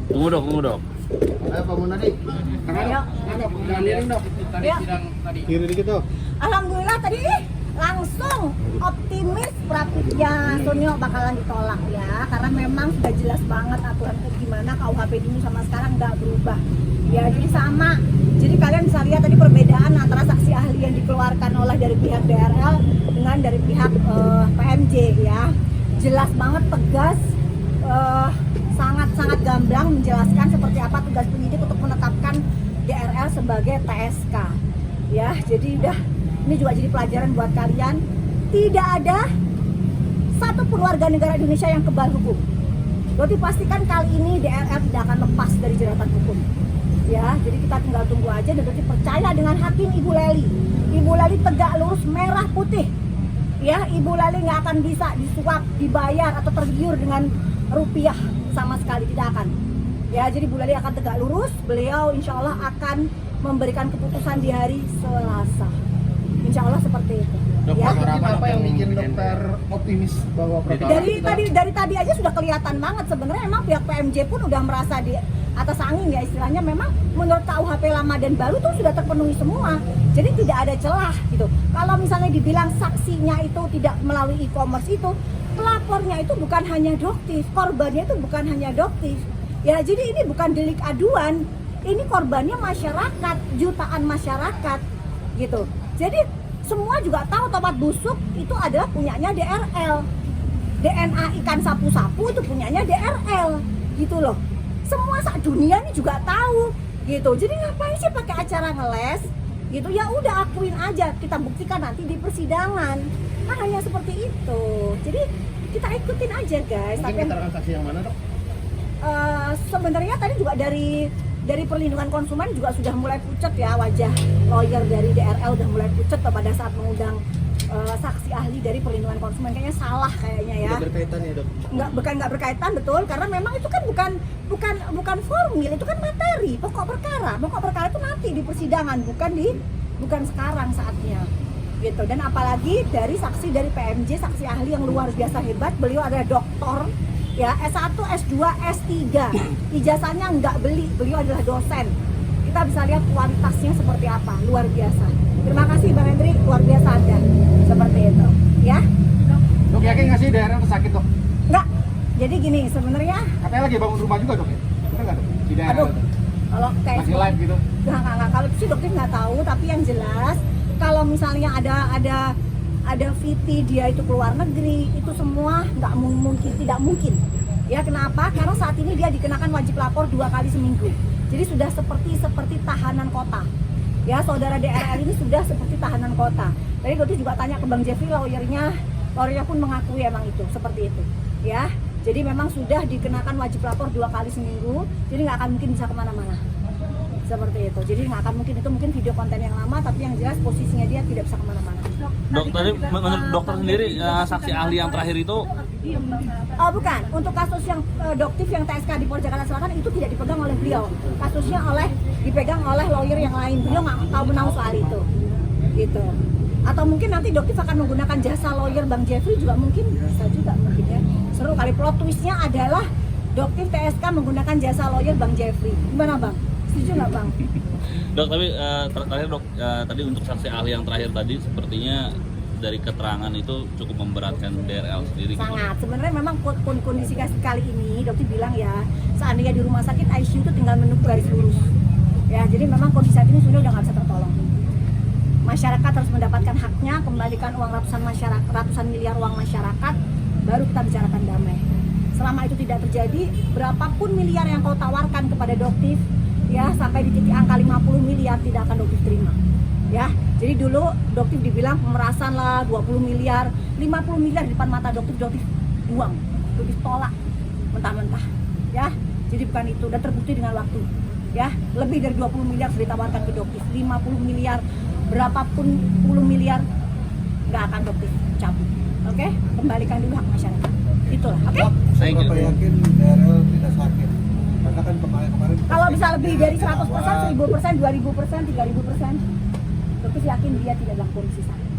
Tunggu dok. Ayo Pak Munadi. Ayo. Jangan miring dok. Tadi Ya. sidang tadi. Kiri dikit tuh. Alhamdulillah tadi langsung optimis ya Sunyo bakalan ditolak ya, karena memang sudah jelas banget aturan gimana KUHP dulu sama sekarang nggak berubah ya, jadi sama. Jadi kalian bisa lihat tadi perbedaan antara saksi ahli yang dikeluarkan oleh dari pihak DRL dengan dari pihak PMJ ya, jelas banget, tegas, sangat-sangat gamblang menjelaskan seperti apa tugas penyidik untuk menetapkan DRL sebagai TSK ya. Jadi udah, ini juga jadi pelajaran buat kalian, tidak ada satupun warga negara Indonesia yang kebal hukum. Berarti pastikan kali ini DRL tidak akan lepas dari jeratan hukum ya. Jadi kita tinggal tunggu aja, dan berarti percaya dengan hakim Ibu Leli. Ibu Leli tegak lurus merah putih ya. Ibu Leli nggak akan bisa disuap, dibayar atau tergiur dengan rupiah sama sekali, tidak akan ya. Jadi Bu Leli akan tegak lurus, beliau insya Allah akan memberikan keputusan di hari Selasa, insya Allah seperti itu ya. Apa yang bikin dokter optimis bahwa Dari tadi aja sudah kelihatan banget sebenarnya. Emang pihak PMJ pun udah merasa di atas angin ya istilahnya. Memang menurut KUHP lama dan baru tuh sudah terpenuhi semua, jadi tidak ada celah gitu. Kalau misalnya dibilang saksinya itu tidak melalui e-commerce, itu pelapornya itu bukan hanya Doktif, korbannya itu bukan hanya Doktif ya. Jadi ini bukan delik aduan, ini korbannya masyarakat, jutaan masyarakat gitu. Jadi semua juga tahu tomat busuk itu adalah punyanya DRL, DNA ikan sapu-sapu itu punyanya DRL gitu loh. Semua sak dunia ini juga tahu gitu. Jadi ngapain sih pakai acara ngeles gitu? Ya udah akuin aja, kita buktikan nanti di persidangan. Kan hanya seperti itu. Jadi kita ikutin aja guys. Mungkin keterangan saksi yang mana dok? Sebenarnya tadi juga dari perlindungan konsumen juga sudah mulai pucat ya, wajah lawyer dari DRL udah mulai pucat pada saat mengundang saksi ahli dari perlindungan konsumen. Kayaknya salah kayaknya ya. Tidak berkaitan ya dok? Nggak berkaitan, betul, karena memang itu kan bukan formil, itu kan materi pokok perkara itu nanti di persidangan, bukan sekarang saatnya gitu. Dan apalagi dari saksi dari PMJ, saksi ahli yang luar biasa hebat, beliau adalah doktor ya, S1, S2, S3, ijazahnya nggak beli, beliau adalah dosen. Kita bisa lihat kualitasnya seperti apa, luar biasa. Terima kasih Bang Hendri, luar biasa Anda, seperti itu ya. Dok yakin nggak sih daerah sakit dok? Nggak, jadi gini sebenarnya. Katanya lagi bangun rumah juga dok ya? Bener nggak dok? Di daerah Aduh, dok? kalau kayak Masih live gitu? nggak, kalau itu sih dokter nggak tahu, tapi yang jelas kalau misalnya ada VP dia itu keluar negeri, itu semua nggak mungkin, tidak mungkin ya. Kenapa? Karena saat ini dia dikenakan wajib lapor 2 kali seminggu, jadi sudah seperti tahanan kota ya. Saudara DRL ini sudah seperti tahanan kota. Tadi dokter juga tanya ke Bang Jeffrey, lawyernya pun mengakui emang itu seperti itu ya. Jadi memang sudah dikenakan wajib lapor 2 kali seminggu, jadi nggak akan mungkin bisa kemana-mana seperti itu. Jadi nggak akan mungkin, itu mungkin video konten yang lama, tapi yang jelas posisinya dia tidak bisa kemana-mana. Dok, tadi menurut dokter sendiri saksi ahli yang terakhir itu Oh bukan, untuk kasus yang Doktif yang TSK di Polres Jakarta Selatan itu tidak dipegang oleh beliau. Kasusnya dipegang oleh lawyer yang lain. Beliau nggak tahu menau soal itu, gitu. Atau mungkin nanti Doktif akan menggunakan jasa lawyer Bang Jeffrey juga mungkin, bisa juga mungkin ya. Seru kali, plot twistnya adalah Doktif TSK menggunakan jasa lawyer Bang Jeffrey. Gimana Bang? Setuju nggak Bang? dok, tapi terakhir dok, tadi untuk saksi ahli yang terakhir tadi sepertinya dari keterangan itu cukup memberatkan DRL sendiri. Sangat. Sebenarnya memang kondisi kali ini dokter bilang ya, seandainya di rumah sakit ICU itu tinggal menunggu garis lurus ya. Jadi memang kondisi saat ini sudah nggak bisa tertolong. Masyarakat harus mendapatkan haknya, kembalikan uang ratusan miliar uang masyarakat, baru kita bicarakan damai. Selama itu tidak terjadi, berapapun miliar yang kau tawarkan kepada Doktif ya, sampai di titik angka 50 miliar tidak akan Doktif terima ya. Jadi dulu Doktif dibilang pemerasan lah, 20 miliar, 50 miliar di depan mata Doktif buang, Doktif tolak mentah-mentah ya. Jadi bukan itu, dan terbukti dengan waktu ya. Lebih dari 20 miliar sudah ditawarkan ke Doktif, 50 miliar, berapapun puluh miliar nggak akan Doktif cabut. Oke, kembalikan dulu hak masyarakat, itulah. Oke, Berapa yakin DRL tidak sakit? Karena kan kemarin kalau bisa lebih dari 100%, 1000%, 2000%, 3000%, Doktif yakin dia tidak dalam kondisi sakit.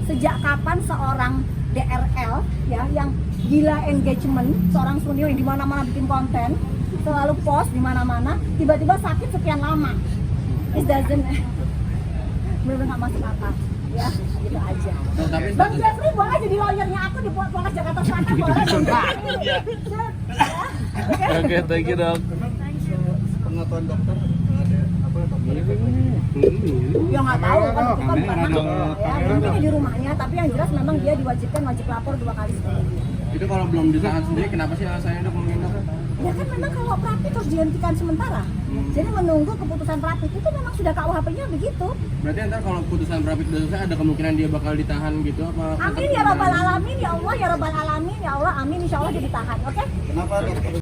Sejak kapan seorang DRL ya yang gila engagement, seorang Sunio yang dimana-mana bikin konten, selalu post di mana-mana, tiba-tiba sakit sekian lama. It doesn't bener-bener nggak masuk akal. Ya, gitu aja. Bang Jeffrey boleh jadi lawyernya aku di Polres Jakarta Selatan, boleh dong. Iya. Oke. Oke, thank you dok. Pengetahuan dokter ada apa dokter Ya nggak tahu kan itu kan bukan hak ya, mungkin di rumahnya, tapi yang jelas memang dia diwajibkan wajib lapor 2 kali seminggu. Itu kalau belum ditahan sendiri, kenapa sih alasannya dok ngomongin dok? Ya kan memang kalau Prapit terus dihentikan sementara. Jadi menunggu keputusan Prapit itu memang sudah KUHP-nya begitu. Berarti ntar kalau putusan Prapit udah selesai ada kemungkinan dia bakal ditahan gitu apa? Amin ya rabbal alamin, ya Allah ya rabbal alamin, ya Allah amin, insya Allah dia ditahan, oke? kenapa dokter